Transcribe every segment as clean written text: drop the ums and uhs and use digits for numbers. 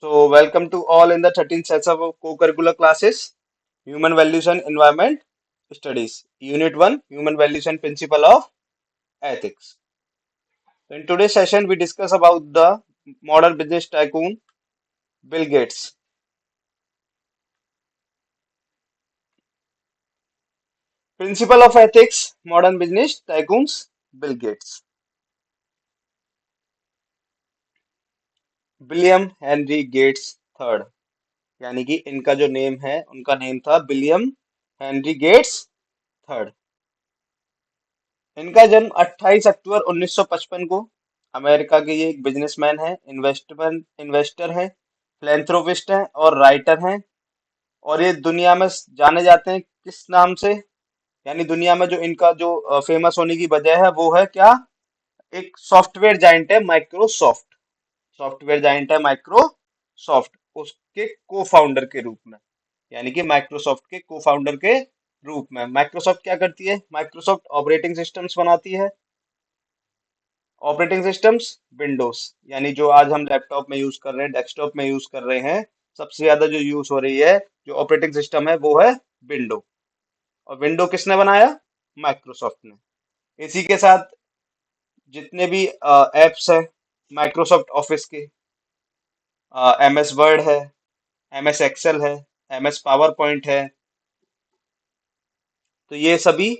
So, welcome to all in the 13th sets of co-curricular classes, Human Values and Environment Studies, Unit 1, Human Values and Principle of Ethics. So in today's session, we discuss about the modern business tycoon Bill Gates. Principle of Ethics, modern business tycoons Bill Gates. William Henry Gates third, यानी कि इनका जो name है उनका name था William Henry Gates third. इनका जन्म 28 अक्टूबर 1955 को। अमेरिका के ये एक बिजनेसमैन है, इन्वेस्टर है, फिलेंथ्रोपिस्ट है और राइटर हैं। और ये दुनिया में जाने जाते हैं किस नाम से, यानी दुनिया में जो इनका जो फेमस होने की वजह है वो है क्या, एक सॉफ्टवेयर जाइंट है माइक्रोसॉफ्ट। सॉफ्टवेयर जाइंट है माइक्रोसॉफ्ट, उसके को फाउंडर के रूप में, यानी कि माइक्रोसॉफ्ट के को फाउंडर के रूप में। माइक्रोसॉफ्ट क्या करती है, माइक्रोसॉफ्ट ऑपरेटिंग सिस्टम्स बनाती है। ऑपरेटिंग सिस्टम्स विंडोज, यानी जो आज हम लैपटॉप में यूज कर रहे हैं, डेस्कटॉप में यूज कर रहे हैं, सबसे ज्यादा जो यूज हो रही है जो ऑपरेटिंग सिस्टम है वो है विंडो। और विंडो किसने बनाया, माइक्रोसॉफ्ट ने। इसी के साथ जितने भी एप्स हैं माइक्रोसॉफ्ट ऑफिस के, एम एस वर्ड है, एम एस एक्सेल है, एम एस पावर पॉइंट है, तो ये सभी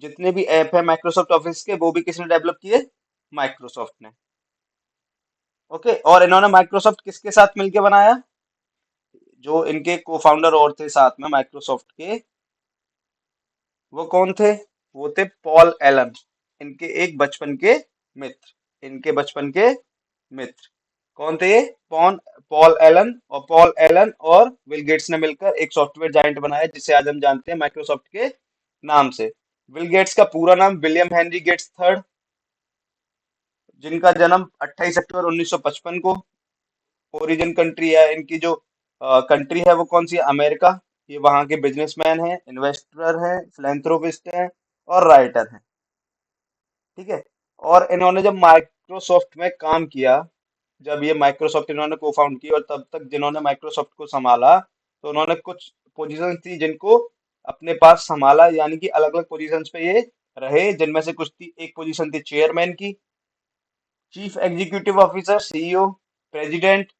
जितने भी ऐप है माइक्रोसॉफ्ट ऑफिस के वो भी किसने डेवलप किए, माइक्रोसॉफ्ट ने। ओके, और इन्होंने माइक्रोसॉफ्ट किसके साथ मिलकर बनाया, जो इनके को फाउंडर और थे साथ में माइक्रोसॉफ्ट के, वो कौन थे, वो थे पॉल एलन, इनके एक बचपन के मित्र, इनके बचपन के मित्र। कौन थे ये, पॉल एलन। और पॉल एलन और बिल गेट्स ने मिलकर एक सॉफ्टवेयर जायंट बनाया जिसे आज हम जानते हैं माइक्रोसॉफ्ट के नाम से। बिल गेट्स का पूरा नाम विलियम हेनरी गेट्स थर्ड, जिनका जन्म 28 अक्टूबर 1955 को। ओरिजिन कंट्री है इनकी, जो कंट्री है वो कौन सी है, अमेरिका। ये वहाँ के बिजनेसमैन हैं, इन्वेस्टर हैं, फिलेंथ्रोपिस्ट हैं और राइटर हैं। ठीक है। और इन्होंने जब माइक्रोसॉफ्ट में काम किया, जब ये माइक्रोसॉफ्ट इन्होंने को फाउंड की और तब तक जिन्होंने माइक्रोसॉफ्ट को संभाला, तो उन्होंने कुछ पोजीशन थी जिनको अपने पास संभाला, यानी कि अलग अलग पोजीशंस पे ये रहे, जिनमें से कुछ थी, एक पोजीशन थी चेयरमैन की, chief executive officer CEO, president,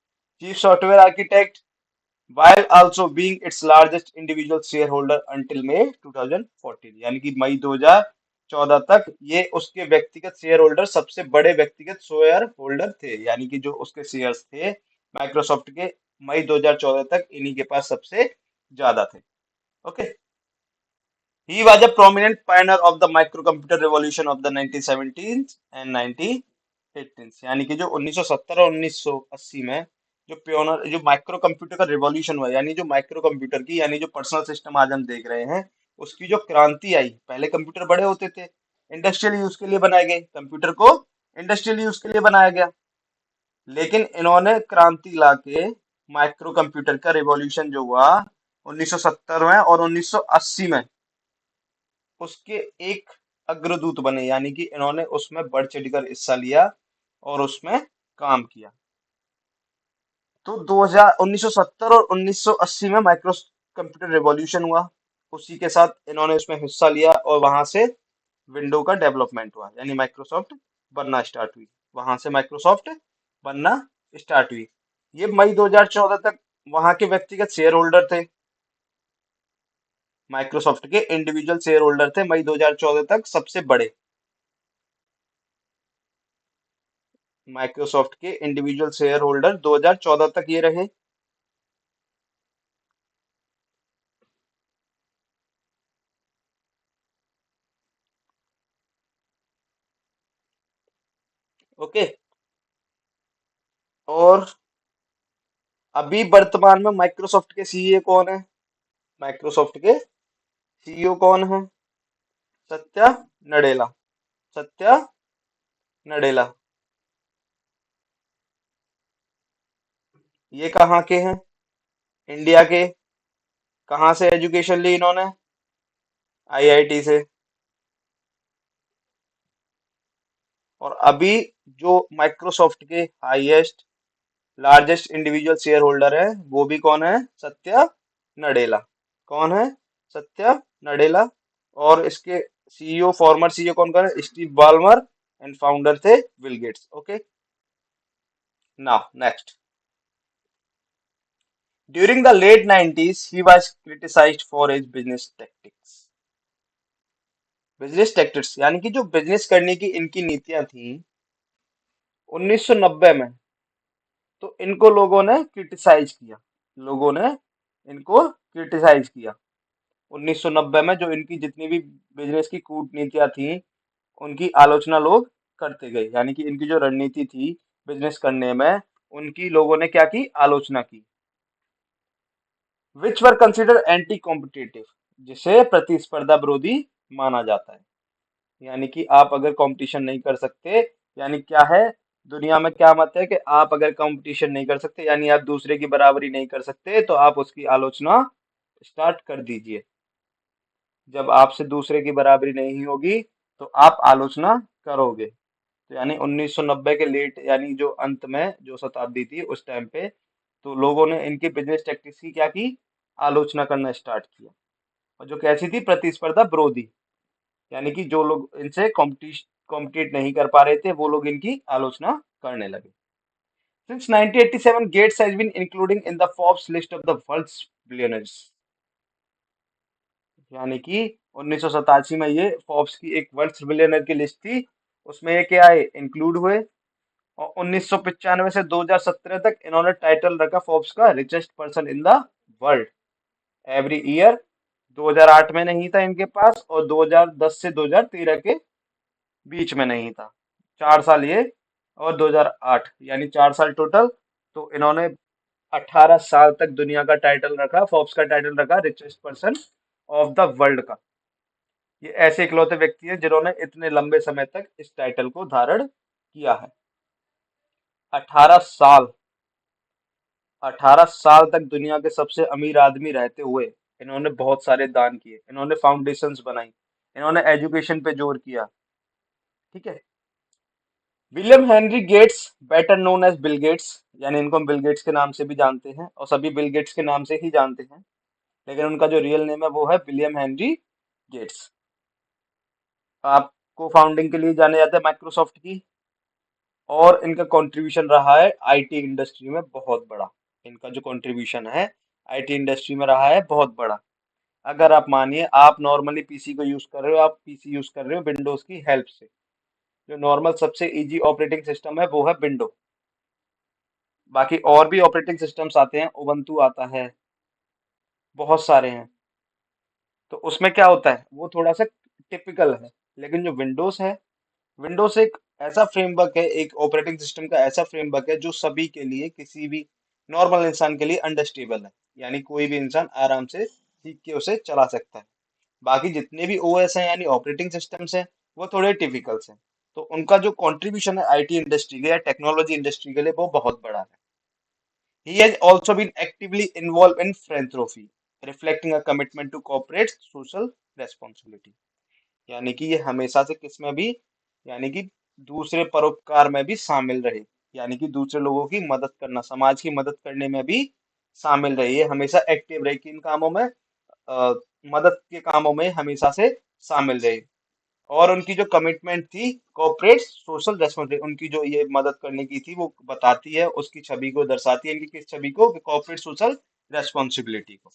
chief software architect, while also being its largest individual shareholder until May 2014, यानी कि मई 2014 तक ये उसके व्यक्तिगत शेयर होल्डर, सबसे बड़े व्यक्तिगत शेयर होल्डर थे, यानी कि जो उसके शेयर्स थे माइक्रोसॉफ्ट के, मई 2014 तक इन्हीं के पास सबसे ज्यादा थे। Okay. He was a prominent pioneer of the microcomputer revolution of the 1970s and 1980s, यानी कि जो 1970 और 1980 में जो प्योनर, जो माइक्रो कंप्यूटर का रिवॉल्यूशन हुआ, यानी जो माइक्रो कंप्यूटर की, यानी जो पर्सनल सिस्टम आज हम देख रहे हैं, उसकी जो क्रांति आई। पहले कंप्यूटर बड़े होते थे, इंडस्ट्रियल यूज के लिए बनाए गए, कंप्यूटर को इंडस्ट्रियल यूज के लिए बनाया गया, लेकिन इन्होंने क्रांति लाके माइक्रो कंप्यूटर का रिवॉल्यूशन जो हुआ 1970 में और 1980 में, उसके एक अग्रदूत बने, यानी कि इन्होंने उसमें बढ़ चढ़कर हिस्सा लिया और उसमें काम किया। तो 2000 1970 और 1980 में माइक्रो कंप्यूटर रिवॉल्यूशन हुआ, उसी के साथ इन्होंने उसमें हिस्सा लिया और वहां से विंडो का डेवलपमेंट हुआ, यानी माइक्रोसॉफ्ट बनना स्टार्ट हुई। वहां से माइक्रोसॉफ्ट बनना स्टार्ट हुई। ये मई 2014 तक वहां के व्यक्तिगत शेयर होल्डर थे, माइक्रोसॉफ्ट के इंडिविजुअल शेयर होल्डर थे मई 2014 तक सबसे बड़े। माइक्रोसॉफ्ट के इंडिविजुअल शेयर होल्डर 2014 तक ये रहे। ओके। और अभी वर्तमान में माइक्रोसॉफ्ट के सीईओ कौन है, माइक्रोसॉफ्ट के सीईओ कौन है, सत्या नडेला। सत्या नडेला। ये कहाँ के हैं, इंडिया के। कहाँ से एजुकेशन ली इन्होंने, आईआईटी से। और अभी जो माइक्रोसॉफ्ट के highest largest individual share holder है वो भी कौन है? सत्या नडेला। कौन है? सत्या नडेला। और इसके सीईओ, फॉर्मर सीईओ कौन कौन है? Steve Ballmer. एंड फाउंडर थे Bill Gates. Okay, now next. During the late 90s he was criticized for his business tactics। Business tactics यानी कि जो बिजनेस करने की इनकी नीतियां थी 1990 में, तो इनको लोगों ने क्रिटिसाइज किया। लोगों ने इनको क्रिटिसाइज किया 1990 में। जो इनकी जितनी भी बिजनेस की कूटनीतियां थी उनकी आलोचना लोग करते गए, यानी कि इनकी जो रणनीति थी बिजनेस करने में, उनकी लोगों ने क्या की? आलोचना की। विच वर कंसिडर एंटी कॉम्पिटिटिव, जिसे प्रतिस्पर्धा विरोधी माना जाता है। यानी कि आप अगर कंपटीशन नहीं कर सकते, यानी क्या है, दुनिया में क्या मत है कि आप अगर कंपटीशन नहीं कर सकते यानी आप दूसरे की बराबरी नहीं कर सकते, तो आप उसकी आलोचना स्टार्ट कर दीजिए। जब आपसे दूसरे की बराबरी नहीं होगी तो आप आलोचना करोगे। तो यानी 1990 के लेट, यानी जो अंत में जो शताब्दी थी उस टाइम पे, तो लोगों ने इनकी बिजनेस टैक्टिक्स की क्या की? आलोचना करना स्टार्ट किया। और जो कैसी थी? प्रतिस्पर्धा विरोधी। यानी कि जो लोग इनसे कॉम्पिटिट नहीं कर पा रहे थे वो लोग इनकी आलोचना करने लगे। Since 1987 Gates has been including in the Forbes list of the world's billionaires. यानी कि 1987 में ये फोर्ब्स की एक वर्ल्ड्स बिलियनर की लिस्ट थी, उसमें ये क्या है? इंक्लूड हुए। और 1995 से 2017 तक इन्होंने टाइटल रखा फोर्ब्स का richest person in the world every year. 2008 में नहीं था इनके पास, और 2010 से 2013 के बीच में नहीं था। 4 साल ये और 2008, यानी 4 साल टोटल। तो इन्होंने 18 साल तक दुनिया का टाइटल रखा, फोर्ब्स का टाइटल रखा richest person of the world का। ये ऐसे इकलौते व्यक्ति हैं जिन्होंने इतने लंबे समय तक इस टाइटल को धारण किया है। 18 साल, 18 साल तक दुनिया के सबसे अमीर आदमी रहते हुए इन्होंने बहुत सारे दान किए, इन्होंने फाउंडेशंस बनाई, इन्होंने एजुकेशन पे जोर किया। ठीक है। William Henry Gates, better known as Bill Gates, यानी इनको हम बिल गेट्स के नाम से भी जानते हैं और सभी बिल गेट्स के नाम से ही जानते हैं, लेकिन उनका जो रियल नेम है वो है विलियम हेनरी गेट्स। आपको फाउंडिंग के लिए जाने जाते हैं माइक्रोसॉफ्ट की। और इनका कंट्रीब्यूशन रहा है आईटी इंडस्ट्री में बहुत बड़ा। इनका जो कंट्रीब्यूशन है आईटी इंडस्ट्री में रहा है बहुत बड़ा। अगर आप मानिए आप नॉर्मली पीसी को यूज कर रहे हो, आप पीसी यूज कर रहे हो विंडोज की हेल्प से। जो नॉर्मल सबसे इजी ऑपरेटिंग सिस्टम है वो है विंडो। बाकी और भी ऑपरेटिंग सिस्टम्स आते हैं, उबंटू आता है, बहुत सारे हैं। तो उसमें क्या होता है वो थोड़ा सा टिपिकल है। लेकिन जो विंडोज है, विंडोज एक ऐसा फ्रेमवर्क है, एक ऑपरेटिंग सिस्टम का ऐसा फ्रेमवर्क है जो सभी के लिए, किसी भी नॉर्मल इंसान के लिए अंडरस्टेबल है। यानी कोई भी इंसान आराम से सीख के उसे चला सकता है। बाकी जितने भी ओएस हैं यानी ऑपरेटिंग सिस्टम्स हैं वो थोड़े टिपिकल्स हैं। तो उनका जो कंट्रीब्यूशन है आईटी इंडस्ट्री के या टेक्नोलॉजी इंडस्ट्री के लिए वो बहुत बड़ा है। He has also been actively involved in philanthropy, reflecting a commitment to corporate social responsibility। यानी कि ये हमेशा से किस में भी, यानी कि दूसरे परोपकार में भी शामिल रहे। यानी कि दूसरे लोगों की मदद करना, समाज की मदद करने में भी शामिल रहे। ये हमेशा एक्टिव रहे कि इन कामों में, मदद के कामों में हमेशा से शामिल रहे। और उनकी जो कमिटमेंट थी कॉर्पोरेट सोशल रेस्पॉन्सिबिलिटी, उनकी जो ये मदद करने की थी वो बताती है, उसकी छवि को दर्शाती है। इनकी किस छवि को? कॉर्पोरेट सोशल रेस्पॉन्सिबिलिटी को।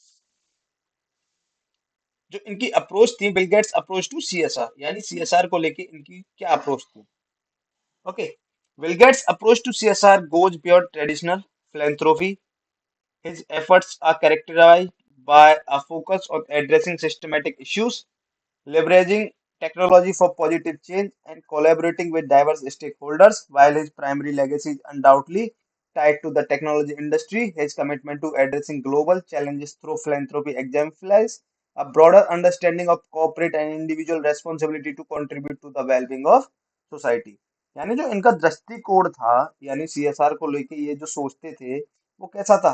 जो इनकी अप्रोच थी, Bill Gates approach to CSR, यानी सीएसआर को लेके इनकी क्या अप्रोच थी। Okay, Bill Gates approach to CSR goes beyond traditional philanthropy. His efforts are characterized by a focus on addressing systematic issues, leveraging technology for positive change, and collaborating with diverse stakeholders. While his primary legacy is undoubtedly tied to the technology industry, his commitment to addressing global challenges through philanthropy exemplifies a broader understanding of corporate and individual responsibility to contribute to the well-being of society। यानी जो इनका दृष्टिकोण था, यानी CSR को लेके ये जो सोचते थे वो कैसा था?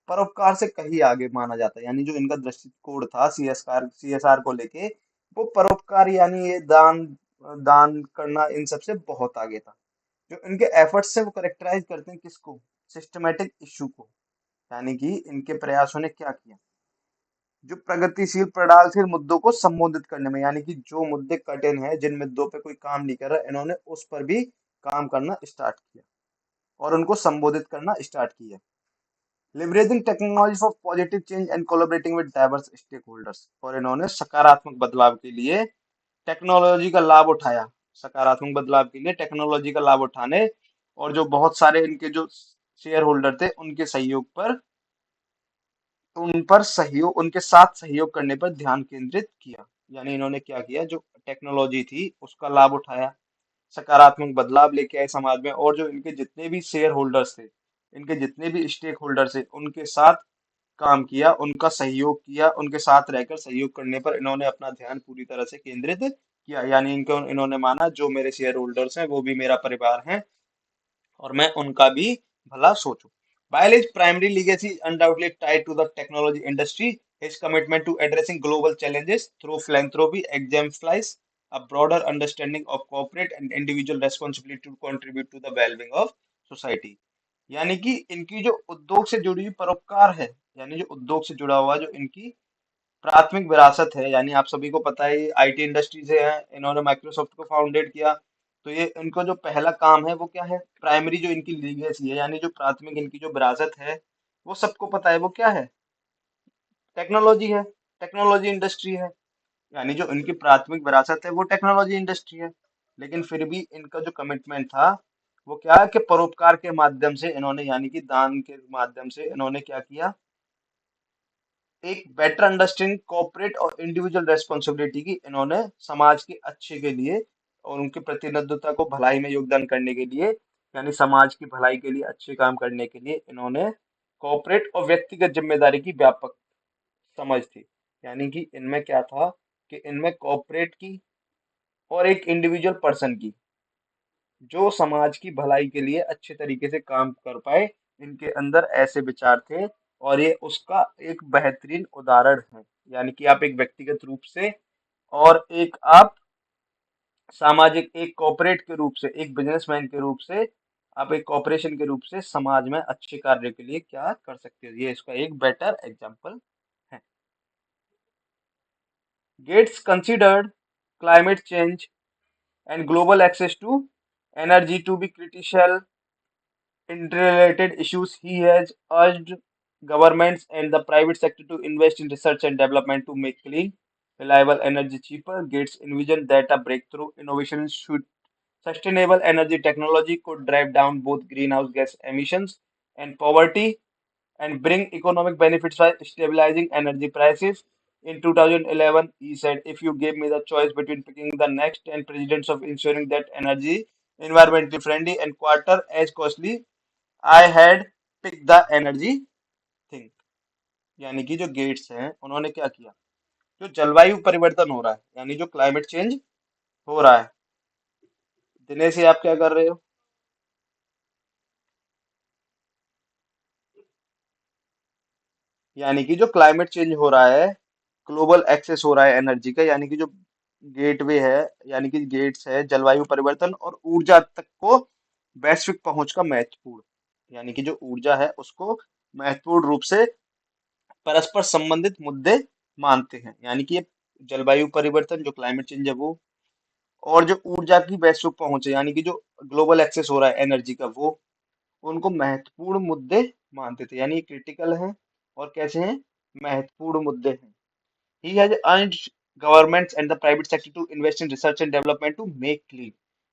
परोपकार से कहीं आगे माना जाता है। यानी जो इनका दृष्टिकोण था सीएसआर सीएसआर को लेके, वो परोपकार यानी ये दान दान करना इन सब से बहुत आगे था। जो इनके एफर्ट्स से वो करेक्टराइज करते हैं किसको? सिस्टमेटिक इशू को, यानी कि इनके प्रयासों ने क्या किया, जो प्रगतिशील प्रणालीशील मुद्दों को संबोधित करने में, यानी कि जो मुद्दे कठिन है, जिन मुद्दों पे कोई काम नहीं कर रहा, इन्होंने उस पर भी काम करना स्टार्ट किया और उनको संबोधित करना स्टार्ट किया। Leveraging technology for positive change and collaborating with diverse stakeholders, और इन्होंने सकारात्मक बदलाव के लिए टेक्नोलॉजी का लाभ उठाया, सकारात्मक बदलाव के लिए टेक्नोलॉजी का लाभ उठाने और जो बहुत सारे इनके जो शेयर होल्डर थे उनके सहयोग पर, उन पर सहयोग, उनके साथ सहयोग करने पर ध्यान केंद्रित किया। यानी इन्होंने क्या किया, जो टेक्नोलॉजी थी उसका लाभ उठाया, सकारात्मक बदलाव लेके आए समाज में, और जो इनके जितने भी शेयर होल्डर्स थे, इनके जितने भी स्टेक होल्डर्स थे, उनके साथ काम किया, उनका सहयोग किया, उनके साथ रहकर सहयोग करने पर इन्होंने अपना ध्यान पूरी तरह से केंद्रित किया। यानी इनको इन्होंने माना जो मेरे शेयर होल्डर्स हैं वो भी मेरा परिवार है और मैं उनका भी भला सोचूं। While his primary legacy is undoubtedly tied to the technology industry, his commitment to addressing global challenges through philanthropy exemplifies a broader understanding of corporate and individual responsibility to contribute to the well-being of society। यानी कि इनकी जो उद्योग से जुड़ी हुई परोपकार है, यानी जो उद्योग से जुड़ा हुआ जो इनकी प्राथमिक विरासत है, यानी आप सभी को पता है आईटी इंडस्ट्री से है, इन्होंने माइक्रोसॉफ्ट को फाउंडेड किया, तो ये इनको जो पहला काम है वो क्या है, प्राइमरी जो इनकी लीगेसी है, यानी जो प्राथमिक इनकी जो विरासत है, वो सबको पता है वो क्या है, टेक्नोलॉजी है, टेक्नोलॉजी इंडस्ट्री है। यानी जो इनकी प्राथमिक विरासत है वो टेक्नोलॉजी इंडस्ट्री है, लेकिन फिर भी इनका जो कमिटमेंट था वो क्या है कि परोपकार के माध्यम से इन्होंने, यानी कि दान के माध्यम से इन्होंने क्या किया, एक बेटर अंडरस्टैंडिंग कॉर्पोरेट और इंडिविजुअल रेस्पॉन्सिबिलिटी की इन्होंने समाज के अच्छे के लिए और उनके प्रतिनिधित्व को भलाई में योगदान करने के लिए, यानी समाज की भलाई के लिए अच्छे काम करने के लिए इन्होंने कॉर्पोरेट और व्यक्तिगत जिम्मेदारी की व्यापक समझ थी। यानी कि इनमें क्या था कि इनमें कॉर्पोरेट की और एक इंडिविजुअल पर्सन की, जो समाज की भलाई के लिए अच्छे तरीके से काम कर पाए, इनके अंदर ऐसे विचार थे और ये उसका एक बेहतरीन उदाहरण है। यानी कि आप एक व्यक्तिगत रूप से और एक आप सामाजिक, एक कॉर्पोरेट के रूप से, एक बिजनेसमैन के रूप से, आप एक कॉर्पोरेशन के रूप से समाज में अच्छे कार्य के लिए क्या कर सकते हो, ये इसका एक बेटर एग्जाम्पल है। Gates considered climate change and global access to energy to be critical interrelated issues. He has urged governments and the private sector to invest in research and development to make clean, reliable energy cheaper. Gates envisioned that a breakthrough innovation should sustainable energy technology could drive down both greenhouse gas emissions and poverty and bring economic benefits by stabilizing energy prices. In 2011, he said, if you gave me the choice between picking the next 10 presidents of ensuring that energy environmentally friendly and quarter as costly, I had picked the energy thing। यानी कि जो gets हैं उन्होंने क्या किया, जो जलवायु परिवर्तन हो रहा है, यानी जो क्लाइमेट चेंज हो रहा है, दिनेश ये आप क्या कर रहे हो, यानी कि जो क्लाइमेट चेंज हो रहा है, ग्लोबल एक्सेस हो रहा है एनर्जी का, यानी कि जो गेटवे है, यानी कि गेट्स है, जलवायु परिवर्तन और ऊर्जा तक को वैश्विक पहुंच का महत्वपूर्ण, यानी कि जो ऊर्जा है उसको महत्वपूर्ण रूप से परस्पर संबंधित मुद्दे मानते हैं। यानी कि ये जलवायु परिवर्तन, जो क्लाइमेट चेंज है वो, और जो ऊर्जा की वैश्विक पहुंच है, यानी कि जो ग्लोबल एक्सेस हो रहा है एनर्जी का, वो उनको महत्वपूर्ण मुद्दे मानते थे। यानी क्रिटिकल हैं और कैसे हैं, महत्वपूर्ण मुद्दे हैं। He has urged governments and the private sector to invest in research and development to make clean।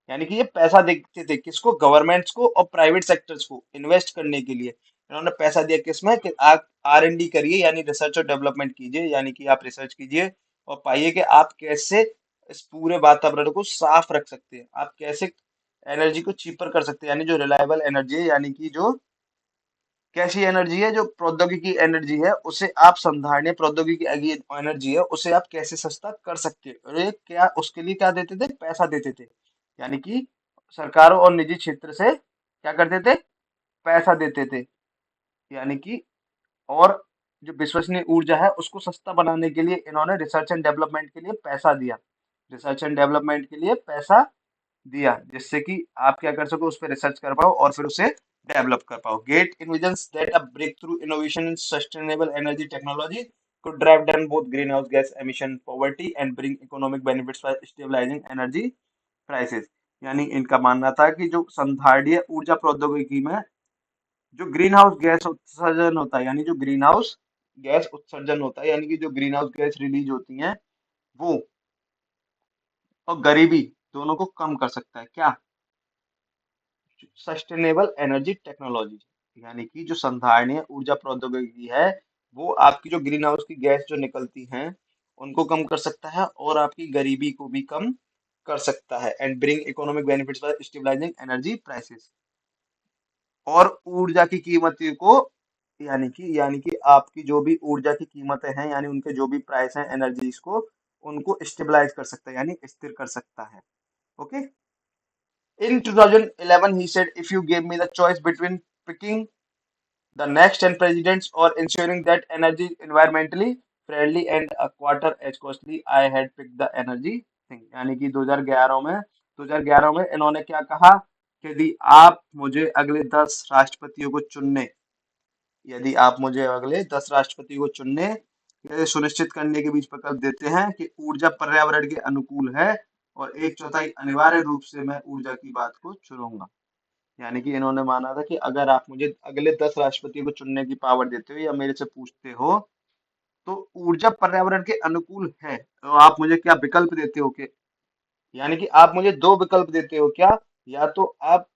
यानी कि ये पैसा देते थे किसको, गवर्नमेंट्स को और प्राइवेट सेक्टर्स को इन्वेस्ट करने के लिए। इन्होंने पैसा दिया किसमें कि आप R&D करिए, यानी रिसर्च और डेवलपमेंट कीजिए, यानी कि आप रिसर्च कीजिए और पाइए कि आप कैसे इस पूरे वातावरण को साफ रख सकते हैं, आप कैसे एनर्जी को चीपर कर सकते हैं, यानी जो रिलायबल एनर्जी है, यानी कि जो कैसी एनर्जी है, जो प्रौद्योगिकी एनर्जी है उसे आप संधारणीय प्रौद्योगिकी एनर्जी है उसे आप कैसे सस्ता कर सकते हैं, और ये क्या उसके लिए क्या देते थे, पैसा देते थे। यानी कि सरकारों और निजी क्षेत्र से क्या करते थे, पैसा देते थे। यानी कि और जो विश्वसनीय ऊर्जा है उसको सस्ता बनाने के लिए इन्होंने रिसर्च एंड डेवलपमेंट के लिए पैसा दिया, रिसर्च एंड डेवलपमेंट के लिए पैसा दिया, जिससे कि आप क्या कर सको, उस पर रिसर्च कर पाओ और फिर उसे डेवलप कर पाओ। Gate envisions that a breakthrough innovation in sustainable energy technology could drive down both greenhouse gas emission poverty and bring economic benefits by stabilizing energy prices। यानी इनका मानना था कि जो संधारणीय ऊर्जा प्रौद्योगिकी में जो ग्रीन हाउस गैस उत्सर्जन होता है, यानी जो ग्रीन हाउस गैस उत्सर्जन होता है, यानी कि जो ग्रीन हाउस गैस रिलीज होती हैं वो, और गरीबी दोनों को कम कर सकता है। क्या? सस्टेनेबल एनर्जी टेक्नोलॉजी, यानी कि जो संधारणीय ऊर्जा प्रौद्योगिकी है वो आपकी जो ग्रीन हाउस की गैस जो निकलती हैं उनको कम कर सकता है और आपकी गरीबी को भी कम कर सकता है। And bring economic benefits by stabilising energy prices, और ऊर्जा की कीमतों को, यानी कि आपकी जो भी ऊर्जा की कीमतें हैं, यानी उनके जो भी प्राइस हैं एनर्जीज को, उनको स्टेबलाइज कर सकता है, यानी स्थिर कर सकता है। Okay. In 2011, he said, if you gave me the choice between picking the next 10 presidents or ensuring that energy is environmentally friendly and a quarter as costly, I had picked the energy thing। यानी कि 2011 में इन्होंने क्या कहा कि यदि आप मुझे अगले 10 राष्ट्रपति को चुनने, यह सुनिश्चित करने के बीच विकल्प देते हैं कि ऊर्जा पर्यावरण के अनुकूल है और एक चौथाई अनिवार्य रूप से मैं ऊर्जा की बात को चुनूंगा। यानी कि इन्होंने माना था कि अगर आप मुझे अगले 10 राष्ट्रपति को चुनने की पावर देते हो या मेरे से पूछते हो तो ऊर्जा पर्यावरण के अनुकूल है, तो आप मुझे क्या विकल्प देते हो कि, यानी कि आप मुझे दो विकल्प देते हो क्या, या तो आप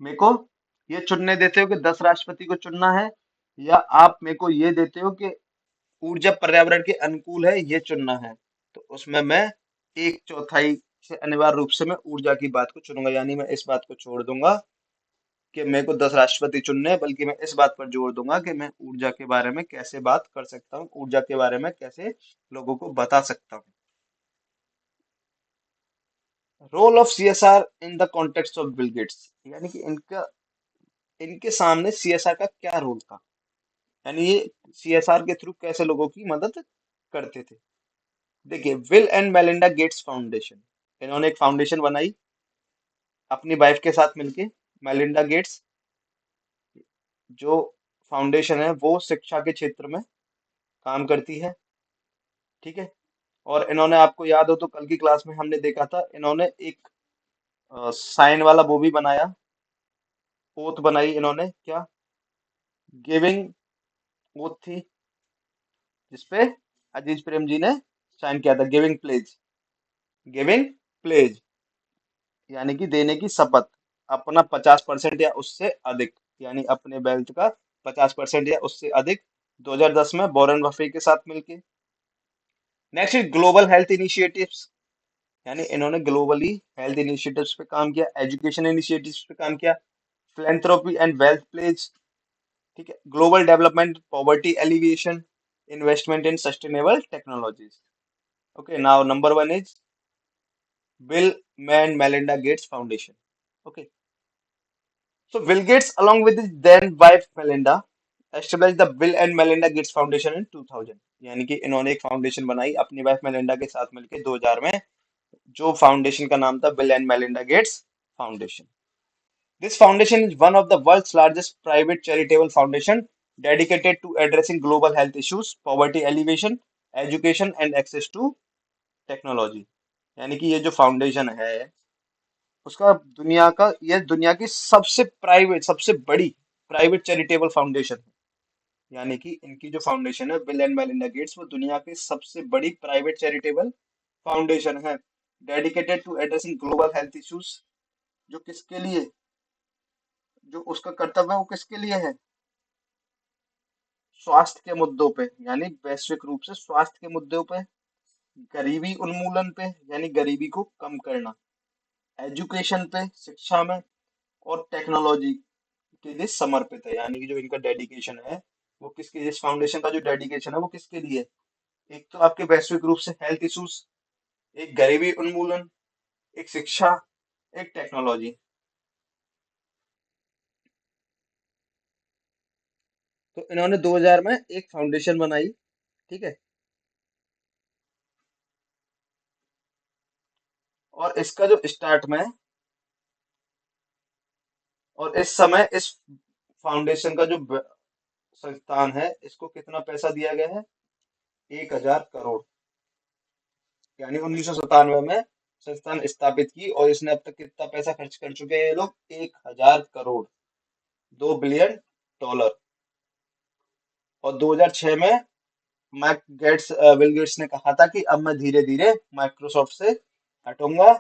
मेरे को ये चुनने देते हो कि 10 राष्ट्रपति को चुनना है, या आप मेरे को ये देते हो कि ऊर्जा पर्यावरण के अनुकूल है ये चुनना है, तो उसमें मैं एक चौथाई से अनिवार्य रूप से मैं ऊर्जा की बात को चुनूंगा। यानी मैं इस बात को छोड़ दूंगा कि मेरे को 10 राष्ट्रपति चुनने हैं, बल्कि मैं इस बात पर जोर दूंगा कि मैं ऊर्जा के बारे में कैसे बात कर सकता हूँ, ऊर्जा के बारे में कैसे लोगों को बता सकता हूँ। Role of CSR in the context of Bill Gates, यानी कि इनके सामने सीएसआर का क्या रोल था, यानी ये सीएसआर के थ्रू कैसे लोगों की मदद करते थे। देखिए, will and Melinda Gates foundation, इन्होंने एक फाउंडेशन बनाई अपनी वाइफ के साथ मिलके, मेलिंडा गेट्स। जो फाउंडेशन है वो शिक्षा के क्षेत्र में काम करती है, ठीक है। और इन्होंने, आपको याद हो तो कल की क्लास में हमने देखा था, इन्होंने एक साइन वाला वो भी बनाया, ओथ बनाई इन्होंने, क्या, गिविंग ओथ थी, जिसपे अजीज प्रेम जी ने साइन किया था, गिविंग प्लेज, यानी कि देने की शपथ, अपना 50% या उससे अधिक, यानी अपने वेल्थ का 50% या उससे अधिक, 2010 में वॉरेन बफे के साथ मिलके। Next is global health initiatives, यानी इन्होंने ग्लोबली हेल्थ इनिशिएटिव्स पे काम किया, एजुकेशन इनिशिएटिव्स पे काम किया, philanthropy एंड वेल्थ प्लेज, ठीक है, global development, poverty alleviation, investment in sustainable technologies. Okay, now number one is bill and Melinda Gates foundation. Okay, so Bill Gates, along with his then wife Melinda, established the Bill and Melinda Gates Foundation in 2000। यानी कि इन्होंने एक foundation बनाई अपनी wife Melinda के साथ मिलकर 2000 में, जो फाउंडेशन का नाम था bill and Melinda Gates foundation. This foundation is one of the world's largest private charitable foundation dedicated to addressing global health issues, poverty alleviation, education and access to technology। यानी कि ये जो फाउंडेशन है उसका दुनिया का, ये दुनिया की सबसे बड़ी प्राइवेट चैरिटेबल फाउंडेशन है। यानी कि इनकी जो फाउंडेशन है बिल एंड मेलिंडा गेट्स, वो दुनिया की सबसे बड़ी प्राइवेट चैरिटेबल फाउंडेशन है, dedicated to addressing global health issues. जो किसके लिए, जो उसका कर्तव्य है वो किसके लिए है, स्वास्थ्य के मुद्दों पे, यानी वैश्विक रूप से स्वास्थ्य के मुद्दों पे, गरीबी उन्मूलन पे, यानी गरीबी को कम करना, एजुकेशन पे, शिक्षा में, और टेक्नोलॉजी के लिए समर्पित है। यानी कि जो इनका डेडिकेशन है वो किसके, इस फाउंडेशन का जो डेडिकेशन है वो किसके लिए है? एक तो आपके वैश्विक रूप से हेल्थ इश्यूज, एक गरीबी उन्मूलन, एक शिक्षा, एक टेक्नोलॉजी। तो इन्होंने 2000 में एक फाउंडेशन बनाई, ठीक है, और इसका जो स्टार्ट में और इस समय इस फाउंडेशन का जो संस्थान है, इसको कितना पैसा दिया गया है? 1,000 करोड़। यानी 1997 में संस्थान स्थापित की और इसने अब तक कितना पैसा खर्च कर चुके हैं ये लोग? 1,000 करोड़, 2 बिलियन डॉलर। और 2006 में बिल गेट्स ने कहा था कि अब मैं धीरे धीरे माइक्रोसॉफ्ट से हटूंगा।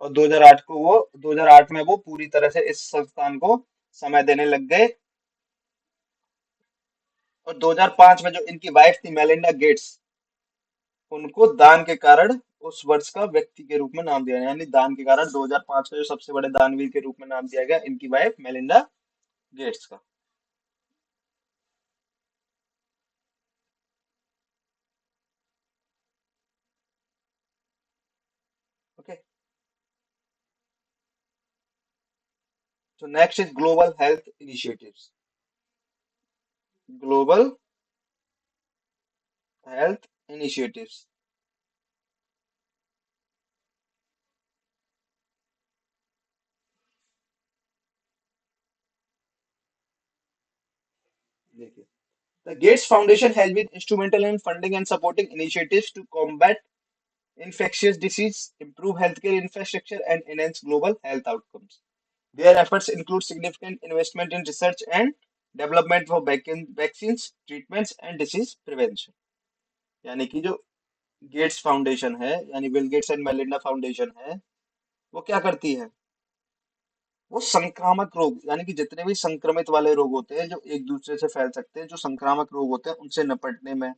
और 2008 में वो पूरी तरह से इस संस्थान को समय देने लग गए। और 2005 में जो इनकी वाइफ थी मेलिंडा गेट्स, उनको दान के कारण उस वर्ष का व्यक्ति के रूप में नाम दिया गया। यानी दान के कारण 2005 का जो सबसे बड़े दानवीर के रूप में नाम दिया गया इनकी वाइफ मेलिंडा गेट्स का। ओके। तो next is global health initiatives. Global health initiatives. देखिए, the Gates Foundation has been instrumental in funding and supporting initiatives to combat infectious disease, improve healthcare infrastructure, and enhance global health outcomes. Their efforts include significant investment in research and development for vaccines, treatments, and disease prevention. यानी कि जो gets foundation है, यानी Bill Gates and Melinda foundation है, वो क्या करती है? वो संक्रामक रोग, यानी कि जितने भी संक्रमित वाले रोग होते हैं जो एक दूसरे से फैल सकते हैं, जो संक्रामक रोग होते हैं उनसे निपटने में,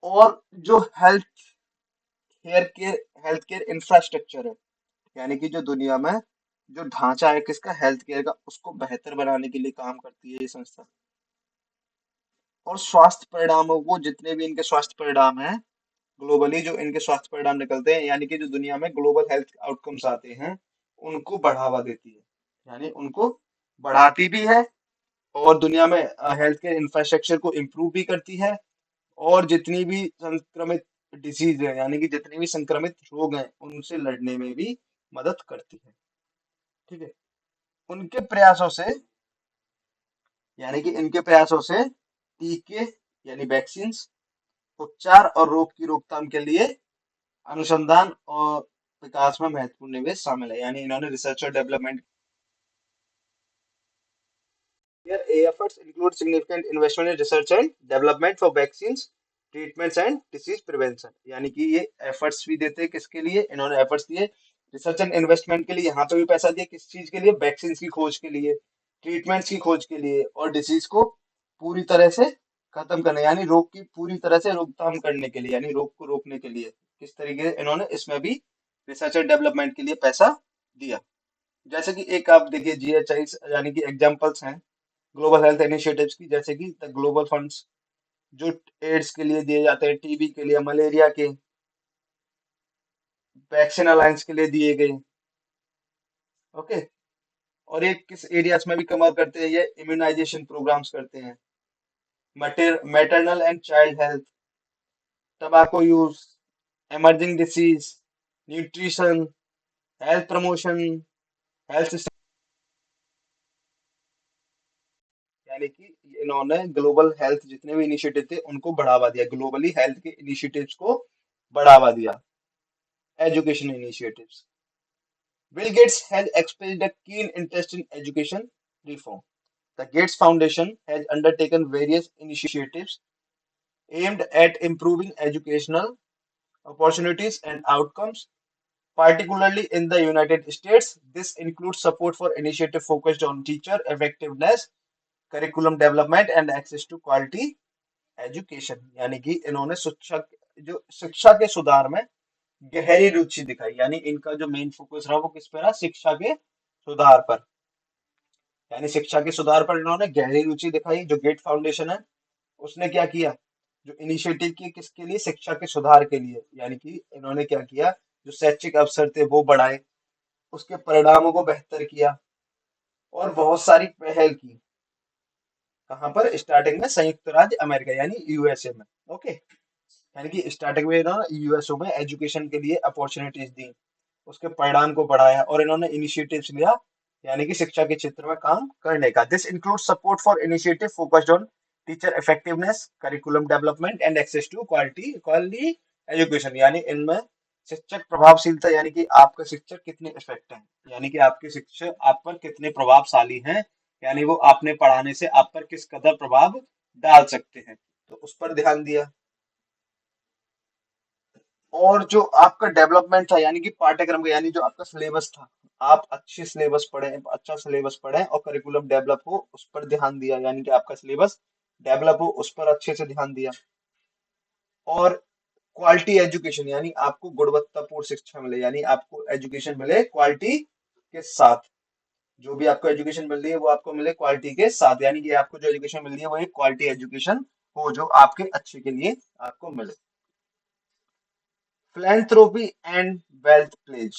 और जो हेल्थ केयर इंफ्रास्ट्रक्चर है, यानी कि जो दुनिया में जो ढांचा है किसका? हेल्थ केयर का, उसको बेहतर बनाने के लिए काम करती है ये संस्था। और स्वास्थ्य परिणामों को, जितने भी इनके स्वास्थ्य परिणाम हैं ग्लोबली, जो इनके स्वास्थ्य परिणाम निकलते हैं, यानी कि जो दुनिया में ग्लोबल हेल्थ आउटकम्स आते हैं, उनको बढ़ावा देती है। यानी उनको बढ़ाती भी है, और दुनिया में हेल्थ केयर इंफ्रास्ट्रक्चर को इम्प्रूव भी करती है। और जितनी भी संक्रमित डिसीज है, यानी कि जितने भी संक्रमित रोग हैं, उनसे लड़ने में भी मदद करती है। ठीक है। उनके प्रयासों से, यानी कि इनके प्रयासों से टीके यानी वैक्सीन्स, उपचार और रोग की रोकथाम के लिए अनुसंधान और विकास में महत्वपूर्ण निवेश शामिल है। यानी इन्होंने रिसर्च और development. Here, efforts include significant investment in research and development for vaccines, treatments and disease prevention। यानी कि ये एफर्ट्स भी देते हैं किसके लिए? इन्होंने एफर्ट्स दिए रिसर्च एंड इन्वेस्टमेंट के लिए। यहाँ पे भी पैसा दिया किस चीज के लिए? वैक्सीन की खोज के लिए, ट्रीटमेंट्स की खोज के लिए, और डिसीज को पूरी तरह से खत्म करने, यानी रोग की पूरी तरह से रोकथाम करने के लिए, यानी रोग को रोकने के लिए किस तरीके से इन्होंने इसमें भी रिसर्च एंड डेवलपमेंट के लिए पैसा दिया। जैसे कि एक आप देखिए जीएचआई, यानी कि एग्जांपल्स हैं ग्लोबल हेल्थ इनिशिएटिव्स की, जैसे कि द ग्लोबल फंड्स, जो एड्स के लिए दिए जाते हैं, टीबी के लिए, मलेरिया के, वैक्सीन अलायंस के लिए दिए गए। ओके। और ये किस एरियाज में भी कवर करते हैं? ये इम्यूनाइजेशन प्रोग्राम्स करते हैं, maternal and child health, tobacco use, emerging disease, nutrition, health promotion, health. यानी कि इन्होंने ग्लोबल हेल्थ जितने भी इनिशिएटिव थे उनको बढ़ावा दिया, ग्लोबली हेल्थ के इनिशिएटिव्स को बढ़ावा दिया। Education initiatives. Bill Gates has expressed a keen interest in education reform. The Gates Foundation has undertaken various initiatives aimed at improving educational opportunities and outcomes, particularly in the United States. This includes support for initiatives focused on teacher effectiveness, curriculum development, and access to quality education। यानी कि इन्होंने शिक्षा के सुधार में गहरी रुचि दिखाई, यानी इनका जो मेन फोकस रहा वो किस पे रहा? शिक्षा के सुधार पर। यानी शिक्षा के सुधार पर इन्होंने गहरी रुचि दिखाई। जो गेट फाउंडेशन है उसने क्या किया? जो इनिशिएटिव की किसके लिए? शिक्षा के सुधार के लिए। यानी कि इन्होंने क्या किया? जो शैक्षिक अवसर थे वो बढ़ाए, उसके परिणामों को बेहतर किया, और बहुत सारी पहल की। कहाँ पर? स्टार्टिंग में संयुक्त राज्य अमेरिका यानी यूएसए में। ओके। यानी कि स्टार्टिंग में ना यूएसए में एजुकेशन के लिए अपॉर्चुनिटीज दी, उसके परिणाम को बढ़ाया, और इन्होंने इनिशिएटिव्स लिया यानी कि शिक्षा के क्षेत्र में काम करने का। This include support for initiative focused on teacher effectiveness, curriculum development and access to quality quality education. यानी इनमें शिक्षक प्रभावशीलता, यानी कि आपका शिक्षक कितने इफेक्टिव है, यानी कि आपके शिक्षक आप पर कितने प्रभावशाली हैं, यानी वो आपने पढ़ाने से आप पर किस कदर प्रभाव डाल सकते हैं, तो उस पर ध्यान दिया। और जो आपका डेवलपमेंट था, यानी कि पाठ्यक्रम का, यानी जो आपका सिलेबस था, आप अच्छे सिलेबस पढ़े, अच्छा सिलेबस पढ़े और करिकुलम डेवलप हो, उस पर ध्यान दिया, यानी कि आपका सिलेबस डेवलप हो, उस पर अच्छे से ध्यान दिया। और क्वालिटी एजुकेशन, यानी आपको गुणवत्तापूर्ण शिक्षा मिले, यानी आपको एजुकेशन मिले क्वालिटी के साथ। जो भी आपको एजुकेशन मिल रही है वो आपको मिले क्वालिटी के साथ, यानी कि आपको जो एजुकेशन मिल रही है वो एक क्वालिटी एजुकेशन हो, जो आपके अच्छे के लिए आपको मिले। philanthropy and wealth pledge.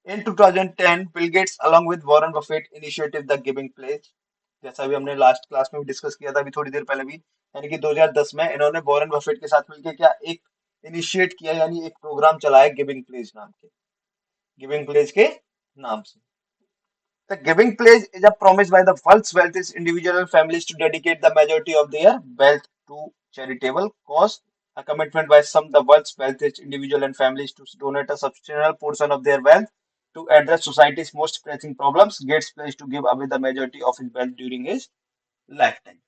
In 2010, Bill Gates along with Warren Buffett initiated the Giving Pledge। जैसा भी हमने लास्ट क्लास में भी डिस्कस किया था अभी थोड़ी देर पहले भी, यानी कि 2010 में इन्होंने वॉरेन बफेट के साथ मिलकर क्या एक इनिशिएट किया, यानी एक प्रोग्राम चलाया गिविंग प्लेज नाम के, गिविंग प्लेज के नाम से। The giving pledge is a promise by the world's wealthiest individual and families to dedicate the majority of their wealth to charitable cause. A commitment by some the world's wealthiest individual and families to donate a substantial portion of their wealth to address society's most pressing problems. Gates pledged to give away the majority of his wealth during his lifetime।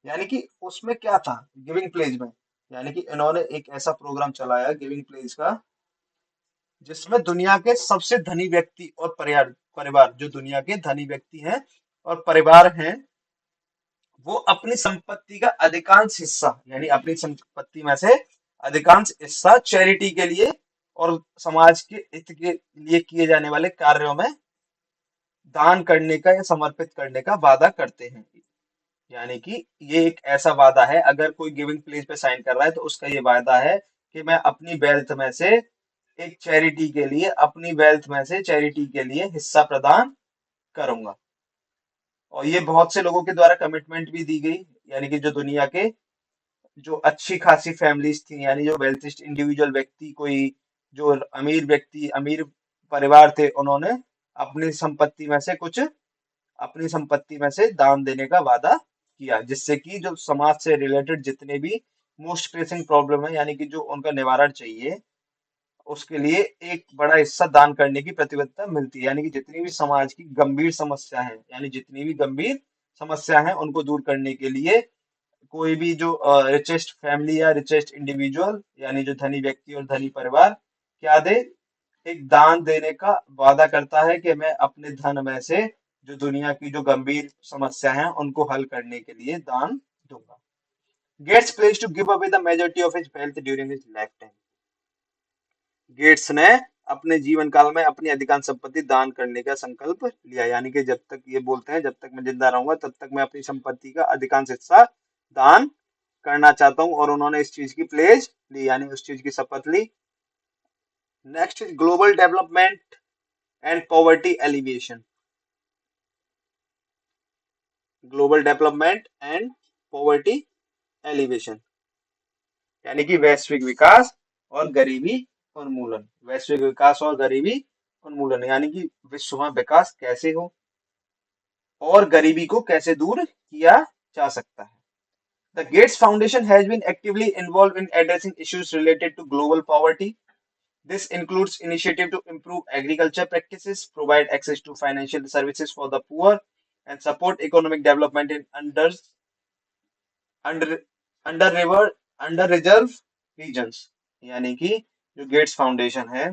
यानी कि उसमें क्या था giving pledge में, यानी कि इन्होंने एक ऐसा प्रोग्राम चलाया गिविंग प्लेज का, जिसमें दुनिया के सबसे धनी व्यक्ति और परिवार परिवार जो दुनिया के धनी व्यक्ति हैं और परिवार हैं, वो अपनी संपत्ति का अधिकांश हिस्सा, यानी अपनी संपत्ति में से अधिकांश हिस्सा चैरिटी के लिए और समाज के हित के लिए किए जाने वाले कार्यों में दान करने का या समर्पित करने का वादा करते हैं। यानी कि ये एक ऐसा वादा है, अगर कोई गिविंग प्लेज पे साइन कर रहा है तो उसका ये वादा है कि मैं अपनी वेल्थ में से एक चैरिटी के लिए, अपनी वेल्थ में से चैरिटी के लिए हिस्सा प्रदान करूंगा। और ये बहुत से लोगों के द्वारा कमिटमेंट भी दी गई, यानी कि जो दुनिया के जो अच्छी खासी फैमिलीज थी, यानी जो वेल्थिस्ट इंडिविजुअल व्यक्ति, कोई जो अमीर व्यक्ति, अमीर परिवार थे, उन्होंने अपनी संपत्ति में से कुछ, अपनी संपत्ति में से दान देने का वादा किया, जिससे कि जो समाज से रिलेटेड जितने भी मोस्ट प्रेसिंग प्रॉब्लम है, यानी कि जो उनका निवारण चाहिए, उसके लिए एक बड़ा हिस्सा दान करने की प्रतिबद्धता मिलती है। यानी कि जितनी भी समाज की गंभीर समस्या है, यानी जितनी भी गंभीर समस्या है उनको दूर करने के लिए कोई भी जो रिचेस्ट फैमिली या रिचेस्ट इंडिविजुअल, यानी जो धनी व्यक्ति और धनी परिवार क्या दे, एक दान देने का वादा करता है कि मैं अपने धन में से जो दुनिया की जो गंभीर समस्या है उनको हल करने के लिए दान दूंगा। Gates pledge to give away the majority of his wealth during his lifetime. Gates ने अपने जीवन काल में अपनी अधिकांश संपत्ति दान करने का संकल्प लिया, यानी कि जब तक ये बोलते हैं जब तक मैं जिंदा रहूंगा तब तक मैं अपनी संपत्ति का अधिकांश हिस्सा दान करना चाहता हूं, और उन्होंने इस चीज की प्लेज ली, यानी उस चीज की शपथ ली। Next is global development and poverty alleviation. Global development and poverty alleviation, यानी कि वैश्विक विकास और गरीबी उन्मूलन। वैश्विक विकास और गरीबी उन्मूलन, यानी कि विश्व में विकास कैसे हो और गरीबी को कैसे दूर किया जा सकता है। The Gates Foundation has been actively involved in addressing issues related to global poverty. This includes initiatives to improve agriculture practices, provide access to financial services for the poor, and support economic development in under under river under reserve regions. यानी कि जो gets foundation है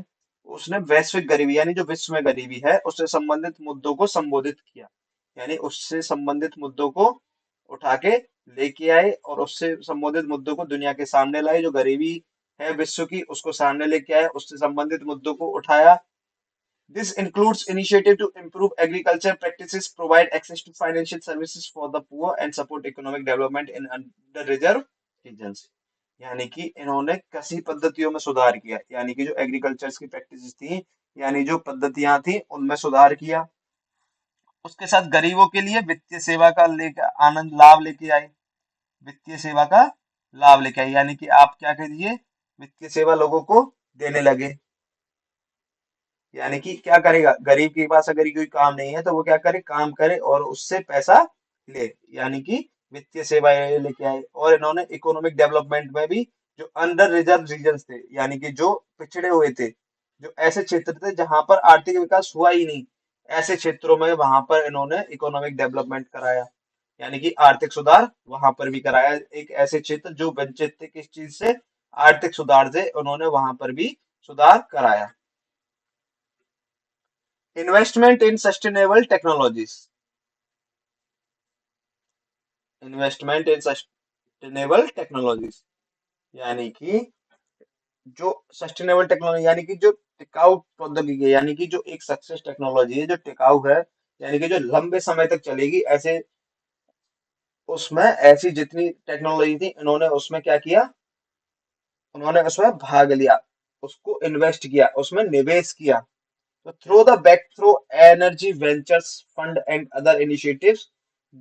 उसने वैश्विक गरीबी, यानी जो विश्व में गरीबी है उससे संबंधित मुद्दों को संबोधित किया, यानी उससे संबंधित मुद्दों को उठा के लेके आए और उससे संबंधित मुद्दों को दुनिया के सामने लाए। जो गरीबी है विश्व की उसको सामने लेके आए, उससे संबंधित मुद्दों को उठाया। This includes initiatives to improve agriculture practices, provide access to financial services for the poor, and support economic development in under-reserved regions। यानी कि इन्होंने कृषि पद्धतियों में सुधार किया, यानी कि जो एग्रीकल्चर की प्रैक्टिसेस थी, यानी जो पद्धतियां थी उनमें सुधार किया। उसके साथ गरीबों के लिए वित्तीय सेवा का लेकर आनंद लाभ लेके आए, वित्तीय सेवा का लाभ लेके आए, यानी कि आप क्या करिए, वित्तीय सेवा लोगों को देने लगे। यानी कि क्या करेगा, गरीब के पास अगर कोई काम नहीं है तो वो क्या करे, काम करे और उससे पैसा ले, यानी कि वित्तीय सेवाएं लेके आए। और इन्होंने इकोनॉमिक डेवलपमेंट में भी जो अंडर रिजर्व रीजन थे, यानी कि जो पिछड़े हुए थे, जो ऐसे क्षेत्र थे जहां पर आर्थिक विकास हुआ ही नहीं, ऐसे क्षेत्रों में वहां पर इन्होंने इकोनॉमिक डेवलपमेंट कराया, यानी कि आर्थिक सुधार वहां पर भी कराया। एक ऐसे क्षेत्र जो वंचित थे किस चीज से, आर्थिक सुधार से, उन्होंने वहां पर भी सुधार कराया। इन्वेस्टमेंट इन सस्टेनेबल टेक्नोलॉजीज, इन्वेस्टमेंट इन सस्टेनेबल टेक्नोलॉजीज, यानी कि जो सस्टेनेबल टेक्नोलॉजी, यानी कि जो टिकाऊ प्रौद्योगिकी है, यानी कि जो एक सक्सेस टेक्नोलॉजी है जो टिकाऊ है, यानी कि जो लंबे समय तक चलेगी, ऐसे उसमें ऐसी जितनी टेक्नोलॉजी थी इन्होंने उसमें क्या किया, उन्होंने उसमें भाग लिया, उसको इन्वेस्ट किया, उसमें निवेश किया। So through the back through Energy Ventures Fund and other initiatives,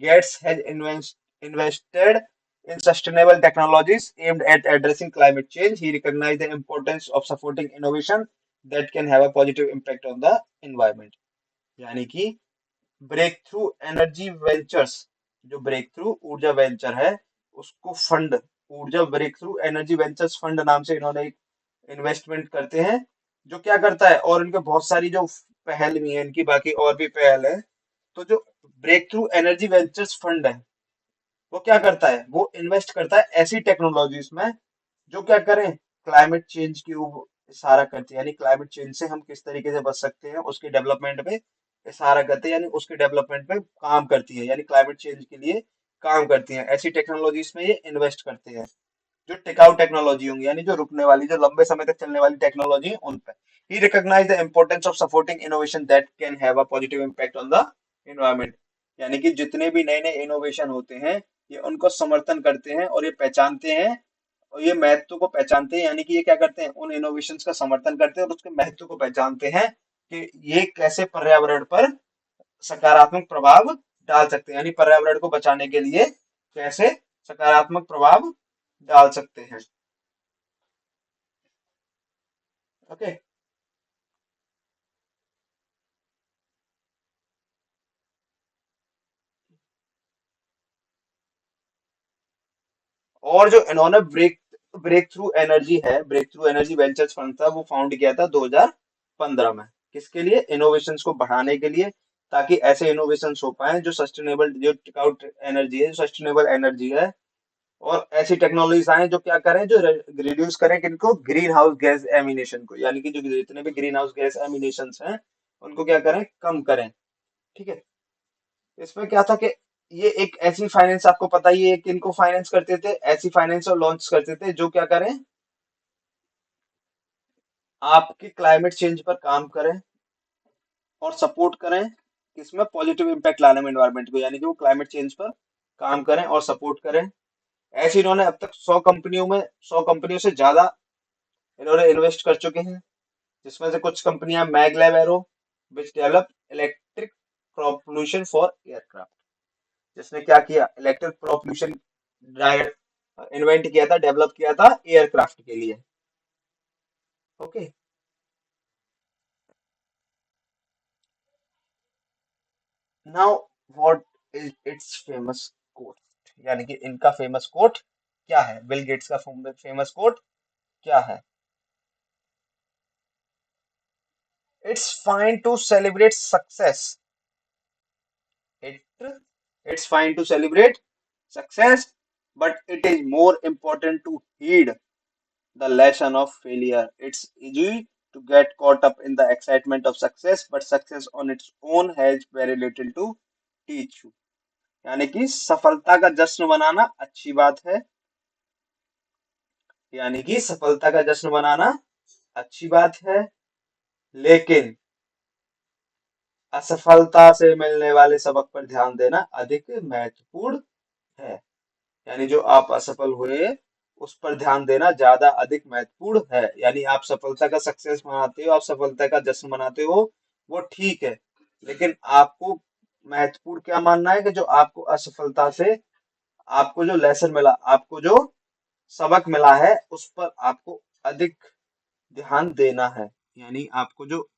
Gates has invested in sustainable technologies aimed at addressing climate change. He recognized the importance of supporting innovation that can have a positive impact on the environment. यानी कि breakthrough energy ventures, जो breakthrough ऊर्जा venture है, उसको fund, ऊर्जा breakthrough energy ventures fund नाम से इन्होंने इन्वेस्टमेंट करते हैं, जो क्या करता है, और इनके बहुत सारी जो पहल भी है, इनकी बाकी और भी पहल है। तो जो breakthrough energy ventures fund है, वो क्या करता है, वो इन्वेस्ट करता है ऐसी टेक्नोलॉजीज में जो क्या करें, क्लाइमेट चेंज की इशारा करती है, यानी क्लाइमेट चेंज से हम किस तरीके से बच सकते हैं, उसके डेवलपमेंट पे इशारा करते हैं, यानी उसके डेवलपमेंट पे काम करती है, यानी क्लाइमेट चेंज के लिए काम करती है, ऐसी टेक्नोलॉजीज में ये इन्वेस्ट करते हैं जो टिकाऊ टेक्नोलॉजी होंगी, यानी जो रुकने वाली, जो लंबे समय तक चलने वाली टेक्नोलॉजी है उन पे। He recognize the importance of supporting innovation that can have a positive impact on the environment, यानी कि जितने भी नए नए इनोवेशन होते हैं ये उनको समर्थन करते हैं और ये पहचानते हैं, और ये महत्व को पहचानते हैं, यानी कि ये क्या करते हैं, उन इनोवेशंस का समर्थन करते हैं और उसके महत्व को पहचानते हैं कि ये कैसे पर्यावरण पर सकारात्मक प्रभाव डाल सकते हैं, यानी पर्यावरण को बचाने के लिए कैसे सकारात्मक प्रभाव डाल सकते हैं। ओके। और जो इन्होंने ब्रेक थ्रू एनर्जी है, breakthrough energy ventures fund था, वो फाउंड किया था 2015 में, किसके लिए, इनोवेशंस को बढ़ाने के लिए, ताकि ऐसे इनोवेशंस हो पाए जो सस्टेनेबल, जो टिकाऊ एनर्जी है, जो सस्टेनेबल एनर्जी है, और ऐसी टेक्नोलॉजीज आए जो क्या करें, जो रिड्यूस करें किनको, ग्रीन हाउस गैस एमिनेशन को, यानी कि जो जितने भी ग्रीन हाउस गैस एमिनेशन हैं उनको क्या करें, कम करें। ठीक है। इसमें क्या था कि ये एक ऐसी फाइनेंस, आपको पता ही है कि इनको फाइनेंस करते थे, ऐसी फाइनेंस और लॉन्च करते थे जो क्या करें, आपके क्लाइमेट चेंज पर काम करें और सपोर्ट करें, किसमें, पॉजिटिव इम्पैक्ट लाने में एनवायरनमेंट को, यानी कि वो क्लाइमेट चेंज पर काम करें और सपोर्ट करें। ऐसे इन्होंने अब तक 100 कंपनियों में, 100 कंपनियों से ज्यादा इन्होंने इन्वेस्ट कर चुके हैं, जिसमें से कुछ कंपनियां Maglev Aero, which develop electric propulsion for aircraft, जिसने क्या किया, इलेक्ट्रिक प्रोपल्यूशन इन्वेंट किया था, डेवलप किया था एयरक्राफ्ट के लिए। Okay. Now what is its famous quote, यानी कि इनका फेमस कोट क्या है, बिल गेट्स का फेमस कोट क्या है, it's fine to celebrate success, it it's fine to celebrate success, but it is more important to heed the lesson of failure. It's easy to get caught up in the excitement of success, but success on its own has very little to teach you. यानी कि सफलता का जश्न मनाना अच्छी बात है, यानी कि सफलता का जश्न मनाना अच्छी बात है, लेकिन असफलता से मिलने वाले सबक पर ध्यान देना अधिक महत्वपूर्ण है, यानी जो आप असफल हुए उस पर ध्यान देना ज्यादा अधिक महत्वपूर्ण है, यानी आप सफलता का सक्सेस मनाते हो, आप सफलता का जश्न मनाते हो, वो ठीक है, लेकिन आपको महत्वपूर्ण क्या मानना है कि जो आपको असफलता से आपको जो लेसन मिला, आपको जो सबक मिला है उस पर आपको अधिक ध्यान देना है, यानी आपको जो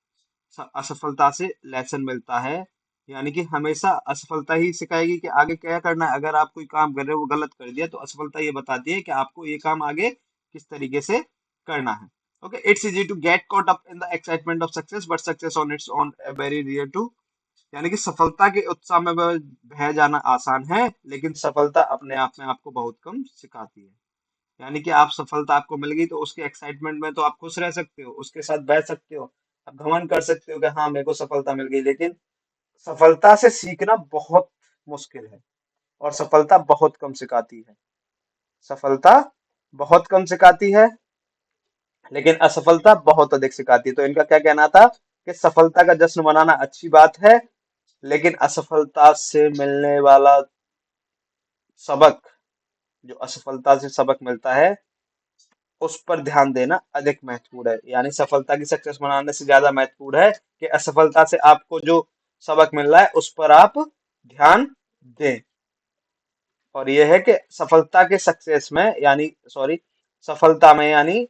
असफलता से लेसन मिलता है। यानी कि हमेशा असफलता ही सिखाएगी कि आगे क्या करना है। अगर आप कोई काम कर रहे हो वो गलत कर दिया तो असफलता ये बताती है कि आपको ये काम आगे किस तरीके से करना है। Okay, it's easy to get caught up in the excitement of success but success on its own very rare too. यानी कि सफलता के उत्साह में बह जाना आसान है, लेकिन सफलता अपने आप में आपको बहुत कम सिखाती है। यानी कि आप सफलता आपको मिल गई तो उसके एक्साइटमेंट में तो आप खुश रह सकते हो, उसके साथ बैठ सकते हो, आप घमंड कर सकते हो कि हाँ मेरे को सफलता मिल गई, लेकिन सफलता से सीखना बहुत मुश्किल है और सफलता बहुत कम सिखाती है। सफलता बहुत कम सिखाती है, लेकिन असफलता बहुत अधिक सिखाती है। तो इनका क्या कहना था कि सफलता का जश्न मनाना अच्छी बात है, लेकिन असफलता से मिलने वाला सबक, जो असफलता से सबक मिलता है उस पर ध्यान देना अधिक महत्वपूर्ण है। यानी सफलता की सक्सेस मनाने से ज्यादा महत्वपूर्ण है कि असफलता से आपको जो सबक मिल रहा है उस पर आप ध्यान दें। और यह है कि सफलता के सक्सेस में यानी सॉरी सफलता में यानी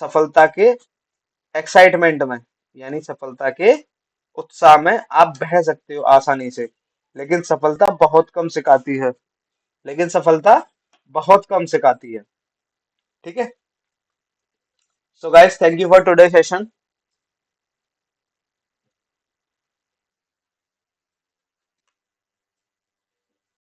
सफलता के एक्साइटमेंट में यानी सफलता के उत्साह में आप बह सकते हो आसानी से, लेकिन सफलता बहुत कम सिखाती है। लेकिन सफलता बहुत कम सिखाती है। ठीक है। So guys, thank you for today session.